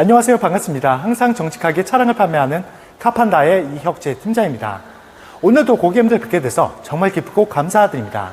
안녕하세요. 반갑습니다. 항상 정직하게 차량을 판매하는 카판다의 이혁재 팀장입니다. 오늘도 고객님들 뵙게 돼서 정말 기쁘고 감사드립니다.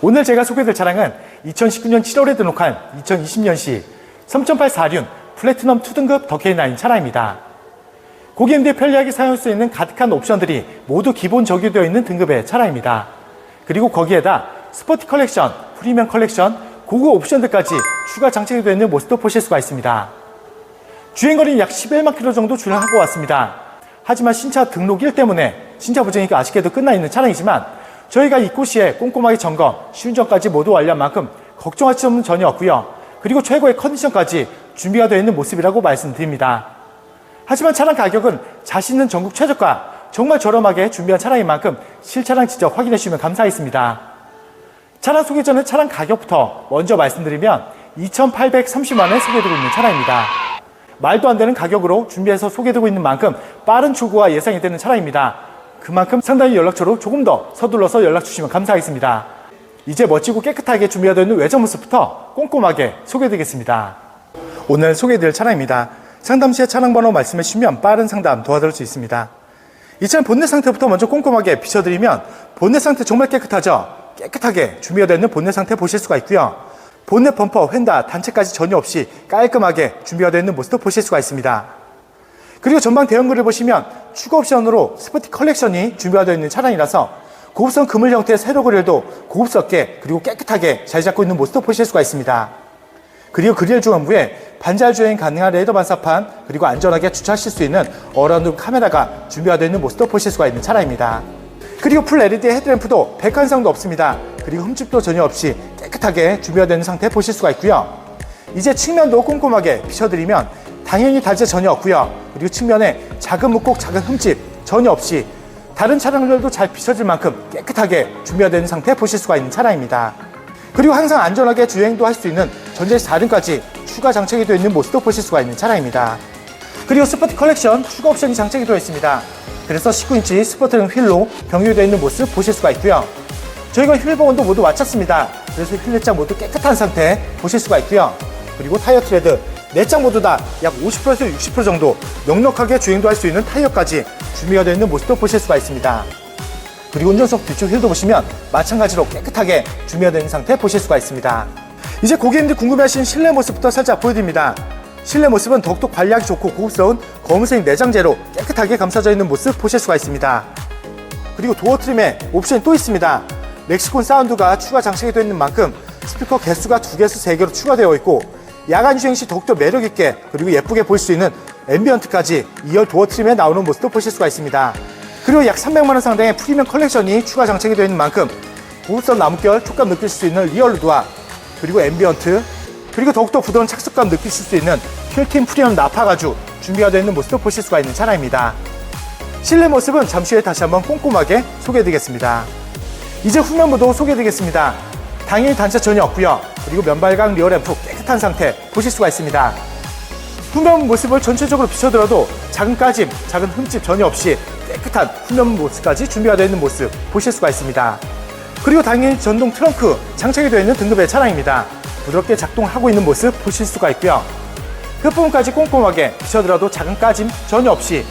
오늘 제가 소개해드릴 차량은 2019년 7월에 등록한 2020년식 3.8 4륜 플래티넘 2등급 더 K9 차량입니다. 고객님들이 편리하게 사용할 수 있는 가득한 옵션들이 모두 기본 적용되어 있는 등급의 차량입니다. 그리고 거기에다 스포티 컬렉션, 프리미엄 컬렉션, 고급 옵션들까지 추가 장착이 되어 있는 모습도 보실 수가 있습니다. 주행거리는 약 11만 킬로 정도 주행하고 왔습니다. 하지만 신차 등록1 때문에 신차 보증이 아쉽게도 끝나 있는 차량이지만 저희가 입고 시에 꼼꼼하게 점검, 시운전까지 모두 완료한 만큼 걱정할 점은 전혀 없고요. 그리고 최고의 컨디션까지 준비가 되어 있는 모습이라고 말씀드립니다. 하지만 차량 가격은 자신 있는 전국 최저가, 정말 저렴하게 준비한 차량인 만큼 실차량 직접 확인해 주시면 감사하겠습니다. 차량 소개 전에 차량 가격부터 먼저 말씀드리면 2,830만 원에 소개해드리고 있는 차량입니다. 말도 안 되는 가격으로 준비해서 소개해드리고 있는 만큼 빠른 출고가 예상이 되는 차량입니다. 그만큼 상당히 연락처로 조금 더 서둘러서 연락 주시면 감사하겠습니다. 이제 멋지고 깨끗하게 준비가 되어 있는 외장 모습부터 꼼꼼하게 소개해드리겠습니다. 오늘 소개해드릴 차량입니다. 상담 시에 차량 번호 말씀해 주시면 빠른 상담 도와드릴 수 있습니다. 이 차량 본넷 상태부터 먼저 꼼꼼하게 비춰드리면 본넷 상태 정말 깨끗하죠? 깨끗하게 준비가 되어 있는 본넷 상태 보실 수가 있고요. 본넷 범퍼, 휀다, 단체까지 전혀 없이 깔끔하게 준비가 되어 있는 모습도 보실 수가 있습니다. 그리고 전방 대형그릴 보시면 추가 옵션으로 스포티 컬렉션이 준비가 되어 있는 차량이라서 고급스러운 그물 형태의 세로 그릴도 고급스럽게 그리고 깨끗하게 자리 잡고 있는 모습도 보실 수가 있습니다. 그리고 그릴 중앙부에 반자율 주행 가능한 레이더 반사판, 그리고 안전하게 주차하실 수 있는 어라운드 카메라가 준비가 되어 있는 모습도 보실 수가 있는 차량입니다. 그리고 풀 LED 헤드램프도 백한상도 없습니다. 그리고 흠집도 전혀 없이 깨끗하게 준비가 되는 상태 보실 수가 있고요. 이제 측면도 꼼꼼하게 비춰드리면 당연히 다제 전혀 없고요. 그리고 측면에 작은 묵곡, 작은 흠집 전혀 없이 다른 차량들도 잘 비춰질 만큼 깨끗하게 준비가 되는 상태 보실 수가 있는 차량입니다. 그리고 항상 안전하게 주행도 할 수 있는 전자식 4륜까지 추가 장착이 되어 있는 모습도 보실 수가 있는 차량입니다. 그리고 스포티 컬렉션 추가 옵션이 장착이 되어 있습니다. 그래서 19인치 스포트링 휠로 병렬되어 있는 모습 보실 수가 있고요. 저희가 휠 보온도 모두 마쳤습니다. 그래서 휠 내장 모두 깨끗한 상태 보실 수가 있고요. 그리고 타이어 트레드 4장 모두 다 약 50%에서 60% 정도 넉넉하게 주행도 할 수 있는 타이어까지 준비가 되어 있는 모습도 보실 수가 있습니다. 그리고 운전석 뒤쪽 휠도 보시면 마찬가지로 깨끗하게 준비가 되어 있는 상태 보실 수가 있습니다. 이제 고객님들 궁금해하신 실내 모습부터 살짝 보여드립니다. 실내 모습은 더욱더 관리하기 좋고 고급스러운 검은색 내장재로 깨끗하게 감싸져 있는 모습 보실 수가 있습니다. 그리고 도어 트림에 옵션이 또 있습니다. 렉시콘 사운드가 추가 장착이 되어 있는 만큼 스피커 개수가 2개에서 3개로 추가되어 있고 야간 주행 시 더욱더 매력있게 그리고 예쁘게 볼 수 있는 앰비언트까지 2열 도어 트림에 나오는 모습도 보실 수가 있습니다. 그리고 약 300만원 상당의 프리미엄 컬렉션이 추가 장착이 되어 있는 만큼 고급스러운 나뭇결 촉감 느낄 수 있는 리어 루드와 그리고 앰비언트, 그리고 더욱더 부드러운 착석감 느끼실 수 있는 퀼틴 프리미엄 나파가죽 준비가 되어 있는 모습도 보실 수가 있는 차량입니다. 실내 모습은 잠시 후에 다시 한번 꼼꼼하게 소개해드리겠습니다. 이제 후면부도 소개해드리겠습니다. 당연히 단차 전혀 없고요. 그리고 면발광 리어램프 깨끗한 상태 보실 수가 있습니다. 후면 모습을 전체적으로 비춰들어도 작은 까짐, 작은 흠집 전혀 없이 깨끗한 후면 모습까지 준비가 되어 있는 모습 보실 수가 있습니다. 그리고 당연히 전동 트렁크 장착이 되어 있는 등급의 차량입니다. 부드럽게 작동하고 있는 모습 보실 수가 있고요. 끝부분까지 꼼꼼하게 비춰더라도 작은 까짐 전혀 없이,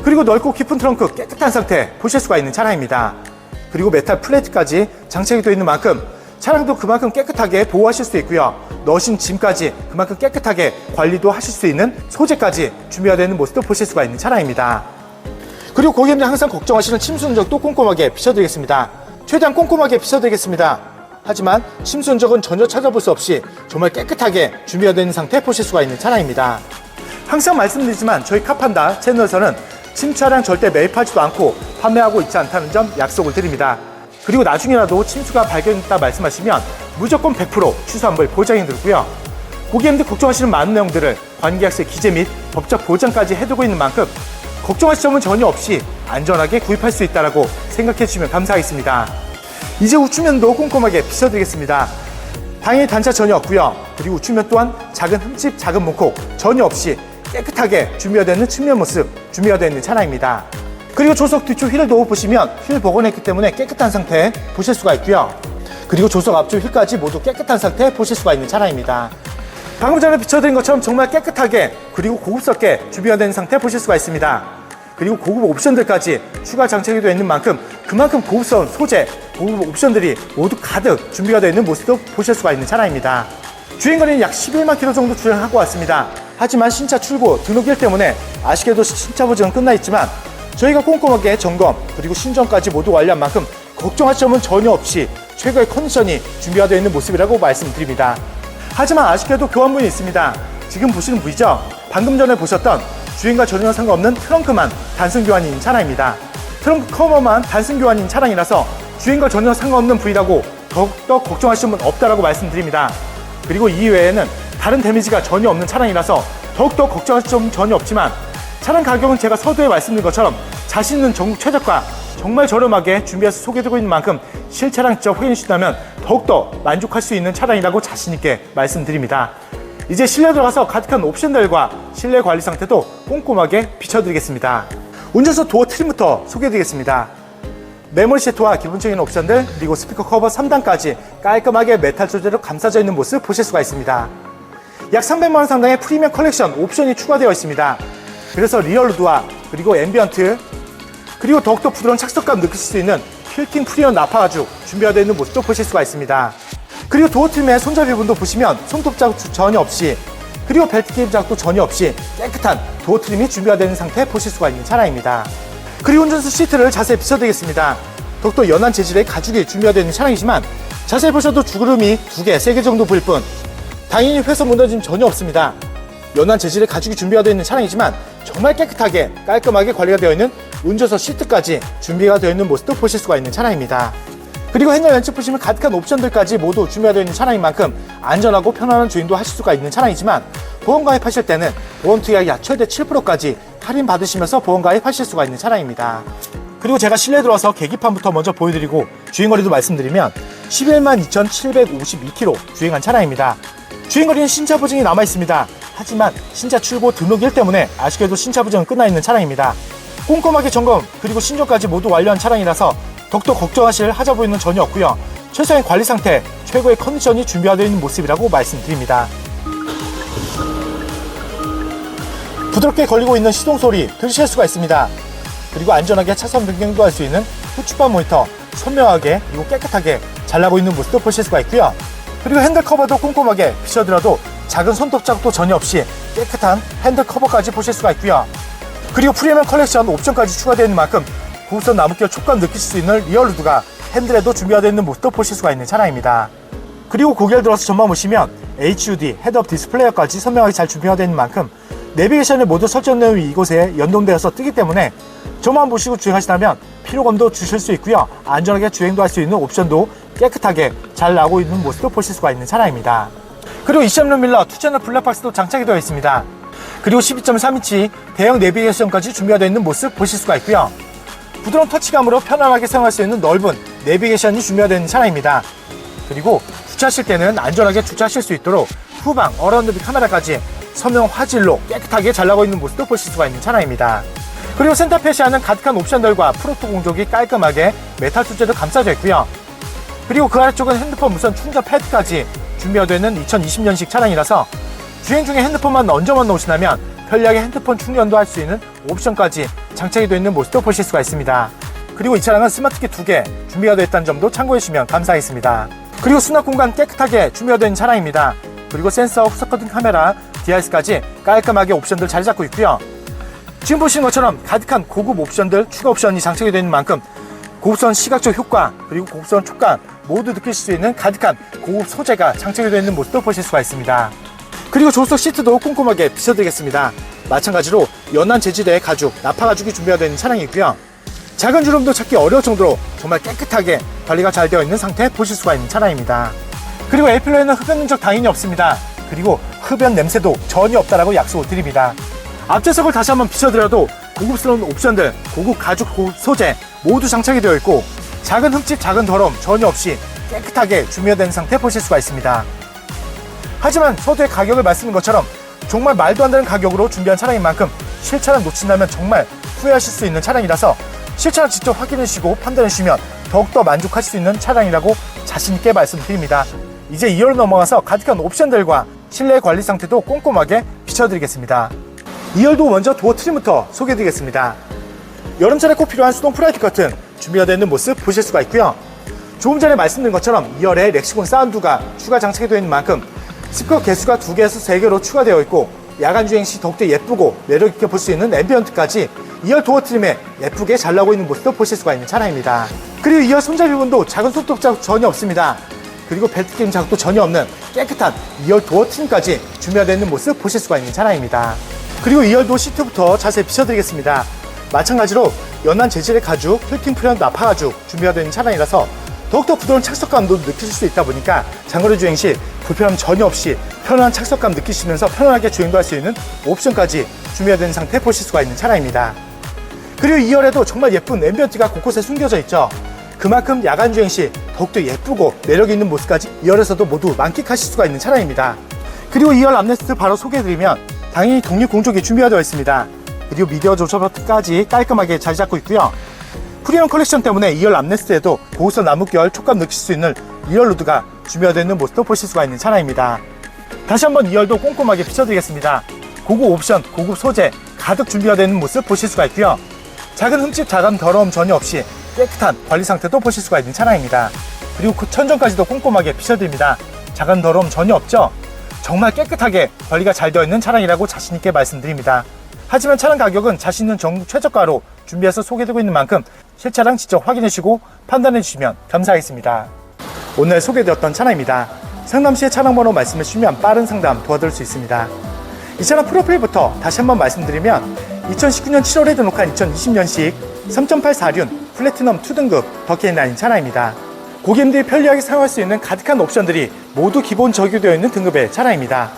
그리고 넓고 깊은 트렁크 깨끗한 상태 보실 수가 있는 차량입니다. 그리고 메탈 플레이트까지 장착이 되어 있는 만큼 차량도 그만큼 깨끗하게 보호하실 수 있고요. 넣으신 짐까지 그만큼 깨끗하게 관리도 하실 수 있는 소재까지 준비가 되어 있는 모습도 보실 수가 있는 차량입니다. 그리고 고객님들 항상 걱정하시는 침수 흔적도 꼼꼼하게 비춰드리겠습니다. 최대한 꼼꼼하게 비춰드리겠습니다. 하지만 침수 흔적은 전혀 찾아볼 수 없이 정말 깨끗하게 준비가 되어 있는 상태 보실 수가 있는 차량입니다. 항상 말씀드리지만 저희 카판다 채널에서는 침차량 절대 매입하지도 않고 판매하고 있지 않다는 점 약속을 드립니다. 그리고 나중에라도 침수가 발견됐다 말씀하시면 무조건 100% 취소환불 보장이 들고요. 고객님들 걱정하시는 많은 내용들을 관계약서 기재 및 법적 보장까지 해두고 있는 만큼 걱정하실 점은 전혀 없이 안전하게 구입할 수 있다고 생각해 주시면 감사하겠습니다. 이제 우측면도 꼼꼼하게 비춰드리겠습니다. 당연히 단차 전혀 없고요. 그리고 우측면 또한 작은 흠집, 작은 문콕 전혀 없이 깨끗하게 준비가 되어 있는 측면 모습 준비가 되어 있는 차량입니다. 그리고 조석 뒤쪽 휠도 보시면 휠 복원했기 때문에 깨끗한 상태 보실 수가 있고요. 그리고 조석 앞쪽 휠까지 모두 깨끗한 상태 보실 수가 있는 차량입니다. 방금 전에 비춰드린 것처럼 정말 깨끗하게 그리고 고급스럽게 준비가 된 상태 보실 수가 있습니다. 그리고 고급 옵션들까지 추가 장착이 되어 있는 만큼 그만큼 고급스러운 소재, 고급 옵션들이 모두 가득 준비가 되어 있는 모습도 보실 수가 있는 차량입니다. 주행거리는 약 11만 킬로 정도 주행하고 왔습니다. 하지만 신차 출고 등록일 때문에 아쉽게도 신차 보증은 끝나 있지만 저희가 꼼꼼하게 점검 그리고 신점까지 모두 완료한 만큼 걱정할 점은 전혀 없이 최고의 컨디션이 준비가 되어 있는 모습이라고 말씀드립니다. 하지만 아쉽게도 교환분이 있습니다. 지금 보시는 부위죠? 방금 전에 보셨던 주행과 전혀 상관없는 트렁크만 단순 교환인 차량입니다. 트렁크 커버만 단순 교환인 차량이라서 주행과 전혀 상관없는 부위라고 더욱더 걱정하시는 분 없다라고 말씀드립니다. 그리고 이 외에는 다른 데미지가 전혀 없는 차량이라서 더욱더 걱정하실 점은 전혀 없지만 차량 가격은 제가 서두에 말씀드린 것처럼 자신 있는 전국 최저가 정말 저렴하게 준비해서 소개되고 있는 만큼 실차량 직접 확인해 주신다면 더욱더 만족할 수 있는 차량이라고 자신있게 말씀드립니다. 이제 실내 들어가서 가득한 옵션들과 실내 관리 상태도 꼼꼼하게 비춰드리겠습니다. 운전석 도어 트림부터 소개해드리겠습니다. 메모리 시트와 기본적인 옵션들 그리고 스피커 커버 3단까지 깔끔하게 메탈 소재로 감싸져 있는 모습 보실 수가 있습니다. 약 300만원 상당의 프리미엄 컬렉션 옵션이 추가되어 있습니다. 그래서 리얼루드와 그리고 앰비언트 그리고 더욱더 부드러운 착석감 느끼실 수 있는 퀼팅 프리미엄 나파 가죽 준비가 되어 있는 모습도 보실 수가 있습니다. 그리고 도어 트림의 손잡이 부분도 보시면 손톱 자국 전혀 없이 그리고 벨트 깁 자국도 전혀 없이 깨끗한 도어 트림이 준비가 되는 상태 보실 수가 있는 차량입니다. 그리고 운전석 시트를 자세히 비춰드리겠습니다. 더욱더 연한 재질의 가죽이 준비가 되어 있는 차량이지만 자세히 보셔도 주구름이 2개, 3개 정도 보일 뿐 당연히 훼손 무너짐 전혀 없습니다. 연한 재질의 가죽이 준비가 되어 있는 차량이지만 정말 깨끗하게 깔끔하게 관리가 되어 있는 운전석 시트까지 준비가 되어 있는 모습도 보실 수가 있는 차량입니다. 그리고 핸들 왼쪽 보시면 가득한 옵션들까지 모두 준비가 되어 있는 차량인 만큼 안전하고 편안한 주행도 하실 수가 있는 차량이지만 보험 가입하실 때는 보험 투약이 약 최대 7%까지 할인 받으시면서 보험 가입하실 수가 있는 차량입니다. 그리고 제가 실내 들어와서 계기판부터 먼저 보여드리고 주행거리도 말씀드리면 11만 2,752km 주행한 차량입니다. 주행거리는 신차 보증이 남아있습니다. 하지만 신차 출고 등록일 때문에 아쉽게도 신차 보증은 끝나 있는 차량입니다. 꼼꼼하게 점검 그리고 신조까지 모두 완료한 차량이라서 더욱더 걱정하실 하자 보이는 전혀 없고요. 최소한 관리 상태, 최고의 컨디션이 준비가 되어 있는 모습이라고 말씀드립니다. 부드럽게 걸리고 있는 시동 소리 들으실 수가 있습니다. 그리고 안전하게 차선 변경도 할 수 있는 후측방 모니터 선명하게 그리고 깨끗하게 잘 나고 있는 모습도 보실 수가 있고요. 그리고 핸들 커버도 꼼꼼하게 비춰드려도 작은 손톱 자국도 전혀 없이 깨끗한 핸들 커버까지 보실 수가 있고요. 그리고 프리미엄 컬렉션 옵션까지 추가되어 있는 만큼 고급스러운 나무결 촉감 느끼실 수 있는 리얼루드가 핸들에도 준비가 되어 있는 모습도 보실 수가 있는 차량입니다. 그리고 고개를 들어서 전망 보시면 HUD 헤드업 디스플레이어까지 선명하게 잘 준비가 되어 있는 만큼 내비게이션을 모두 설정 내용이 이곳에 연동되어서 뜨기 때문에 저만 보시고 주행하시다면 피로감도 주실 수 있고요. 안전하게 주행도 할 수 있는 옵션도 깨끗하게 잘 나오고 있는 모습도 보실 수가 있는 차량입니다. 그리고 2.6 밀러 2채널 블랙박스도 장착이 되어 있습니다. 그리고 12.3인치 대형 내비게이션까지 준비가 되어 있는 모습 보실 수가 있고요. 부드러운 터치감으로 편안하게 사용할 수 있는 넓은 내비게이션이 준비가 되어 있는 차량입니다. 그리고 주차하실 때는 안전하게 주차하실 수 있도록 후방 어라운드 뷰 카메라까지 선명 화질로 깨끗하게 잘 나고 있는 모습도 보실 수가 있는 차량입니다. 그리고 센터페시아는 가득한 옵션들과 프로토 공조기 깔끔하게 메탈 소재도 감싸져 있고요. 그리고 그 아래쪽은 핸드폰 무선 충전 패드까지 준비가 되어 있는 2020년식 차량이라서 주행 중에 핸드폰만 얹어만 놓으시다면 편리하게 핸드폰 충전도 할 수 있는 옵션까지 장착이 되어 있는 모습도 보실 수가 있습니다. 그리고 이 차량은 스마트키 2개 준비가 되어 있다는 점도 참고해 주시면 감사하겠습니다. 그리고 수납 공간 깨끗하게 준비가 되어 있는 차량입니다. 그리고 센서, 후석커팅 카메라, DRS까지 깔끔하게 옵션들 잘 잡고 있고요. 지금 보시는 것처럼 가득한 고급 옵션들, 추가 옵션이 장착이 되어 있는 만큼 고급선 시각적 효과 그리고 고급선 촉감 모두 느낄 수 있는 가득한 고급 소재가 장착이 되어 있는 모습도 보실 수가 있습니다. 그리고 조수석 시트도 꼼꼼하게 비춰드리겠습니다. 마찬가지로 연한 재질의 가죽, 나파 가죽이 준비가 되어 있는 차량이고요. 작은 주름도 찾기 어려울 정도로 정말 깨끗하게 관리가 잘 되어 있는 상태 보실 수가 있는 차량입니다. 그리고 A필러에는 흡연 흔적 당연히 없습니다. 그리고 흡연 냄새도 전혀 없다라고 약속을 드립니다. 앞좌석을 다시 한번 비춰드려도 고급스러운 옵션들, 고급 가죽, 고급 소재 모두 장착이 되어 있고 작은 흠집, 작은 더러움 전혀 없이 깨끗하게 준비가 된 상태 보실 수가 있습니다. 하지만 서두에 가격을 말씀드린 것처럼 정말 말도 안 되는 가격으로 준비한 차량인 만큼 실차량 놓친다면 정말 후회하실 수 있는 차량이라서 실차량 직접 확인해 주시고 판단해 주시면 더욱더 만족하실 수 있는 차량이라고 자신있게 말씀드립니다. 이제 2열로 넘어가서 가득한 옵션들과 실내 관리 상태도 꼼꼼하게 비춰드리겠습니다. 2열도 먼저 도어 트림부터 소개해드리겠습니다. 여름철에 꼭 필요한 수동 프라이트 커튼 준비가 되어 있는 모습 보실 수가 있고요. 조금 전에 말씀드린 것처럼 2열에 렉시콘 사운드가 추가 장착이 되어 있는 만큼 스피커 개수가 2개에서 3개로 추가되어 있고 야간 주행 시 더욱더 예쁘고 매력있게 볼 수 있는 앰비언트까지 2열 도어 트림에 예쁘게 잘 나오고 있는 모습도 보실 수가 있는 차량입니다. 그리고 2열 손잡이 부분도 작은 손톱 자국 전혀 없습니다. 그리고 벨트 끼임 자국도 전혀 없는 깨끗한 2열 도어 트림까지 준비가 되어 있는 모습 보실 수가 있는 차량입니다. 그리고 2열도 시트부터 자세히 비춰드리겠습니다. 마찬가지로 연한 재질의 가죽, 필팅 프레임 나파 가죽 준비가 되어 있는 차량이라서 더욱더 부드러운 착석감도 느끼실 수 있다 보니까 장거리 주행 시 불편함 전혀 없이 편안한 착석감 느끼시면서 편안하게 주행도 할 수 있는 옵션까지 준비가 된 상태 보실 수가 있는 차량입니다. 그리고 2열에도 정말 예쁜 앰비언트가 곳곳에 숨겨져 있죠. 그만큼 야간 주행 시 더욱더 예쁘고 매력 있는 모습까지 2열에서도 모두 만끽하실 수가 있는 차량입니다. 그리고 2열 암레스트 바로 소개해드리면 당연히 독립 공조기 준비가 되어 있습니다. 그리고 미디어 조절 버튼까지 깔끔하게 잘 잡고 있고요. 프리미엄 컬렉션 때문에 2열 암레스트에도 고급선 나무결 촉감 느낄 수 있는 2열 루드가 준비가 되어 있는 모습도 보실 수가 있는 차량입니다. 다시 한번 2열도 꼼꼼하게 비춰드리겠습니다. 고급 옵션, 고급 소재 가득 준비가 되어 있는 모습 보실 수가 있고요. 작은 흠집, 작은 더러움 전혀 없이 깨끗한 관리 상태도 보실 수가 있는 차량입니다. 그리고 그 천정까지도 꼼꼼하게 비춰드립니다. 작은 더러움 전혀 없죠? 정말 깨끗하게 관리가 잘 되어 있는 차량이라고 자신있게 말씀드립니다. 하지만 차량 가격은 자신 있는 전국 최저가로 준비해서 소개되고 있는 만큼 실차량 직접 확인해 주시고 판단해 주시면 감사하겠습니다. 오늘 소개되었던 차량입니다. 상담시에 차량 번호 말씀해 주시면 빠른 상담 도와드릴 수 있습니다. 이 차량 프로필부터 다시 한번 말씀드리면 2019년 7월에 등록한 2020년식 3.8 4륜 플래티넘 2등급 더케인9 차량입니다. 고객님들이 편리하게 사용할 수 있는 가득한 옵션들이 모두 기본 적용되어 있는 등급의 차량입니다.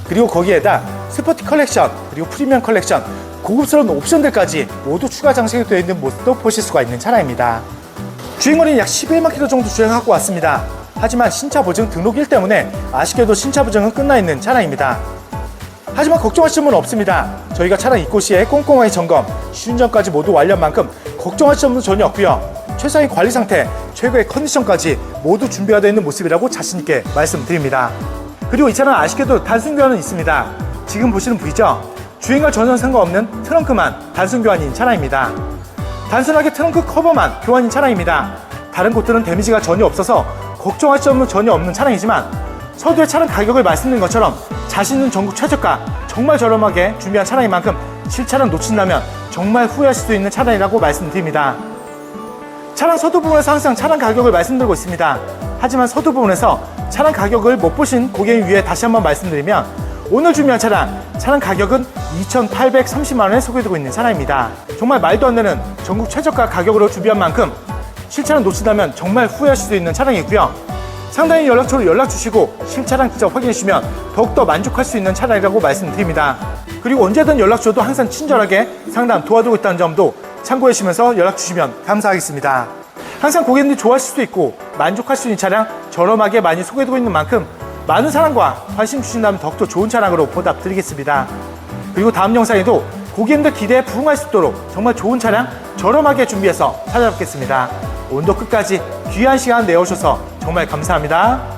그리고 거기에다 스포티 컬렉션, 그리고 프리미엄 컬렉션, 고급스러운 옵션들까지 모두 추가 장착이 되어 있는 모습도 보실 수가 있는 차량입니다. 주행거리는 약 11만 킬로 정도 주행하고 왔습니다. 하지만 신차 보증 등록1 때문에 아쉽게도 신차 보증은 끝나 있는 차량입니다. 하지만 걱정하실 점은 없습니다. 저희가 차량 입고 시에 꼼꼼하게 점검, 시운전까지 모두 완료한 만큼 걱정하실 점은 전혀 없고요. 최상의 관리 상태, 최고의 컨디션까지 모두 준비가 되어 있는 모습이라고 자신있게 말씀드립니다. 그리고 이 차량 아쉽게도 단순 교환은 있습니다. 지금 보시는 부위죠? 주행과 전혀 상관없는 트렁크만 단순 교환인 차량입니다. 단순하게 트렁크 커버만 교환인 차량입니다. 다른 곳들은 데미지가 전혀 없어서 걱정할 점은 전혀 없는 차량이지만 서두에 차량 가격을 말씀드린 것처럼 자신 있는 전국 최저가 정말 저렴하게 준비한 차량인 만큼 실차량 놓친다면 정말 후회하실 수 있는 차량이라고 말씀드립니다. 차량 서두 부분에서 항상 차량 가격을 말씀드리고 있습니다. 하지만 서두 부분에서 차량 가격을 못 보신 고객을 위해 다시 한번 말씀드리면 오늘 준비한 차량 가격은 2,830만원에 소개되고 있는 차량입니다. 정말 말도 안 되는 전국 최저가 가격으로 준비한 만큼 실차량 놓친다면 정말 후회하실 수 있는 차량이고요. 상단의 연락처로 연락 주시고 실차량 직접 확인해 주시면 더욱더 만족할 수 있는 차량이라고 말씀드립니다. 그리고 언제든 연락 주셔도 항상 친절하게 상담 도와드리고 있다는 점도 참고해 주시면서 연락 주시면 감사하겠습니다. 항상 고객님들이 좋아하실 수도 있고 만족할 수 있는 차량 저렴하게 많이 소개되고 있는 만큼 많은 사랑과 관심 주신다면 더욱더 좋은 차량으로 보답드리겠습니다. 그리고 다음 영상에도 고객님들 기대에 부응할 수 있도록 정말 좋은 차량 저렴하게 준비해서 찾아뵙겠습니다. 오늘도 끝까지 귀한 시간 내어주셔서 정말 감사합니다.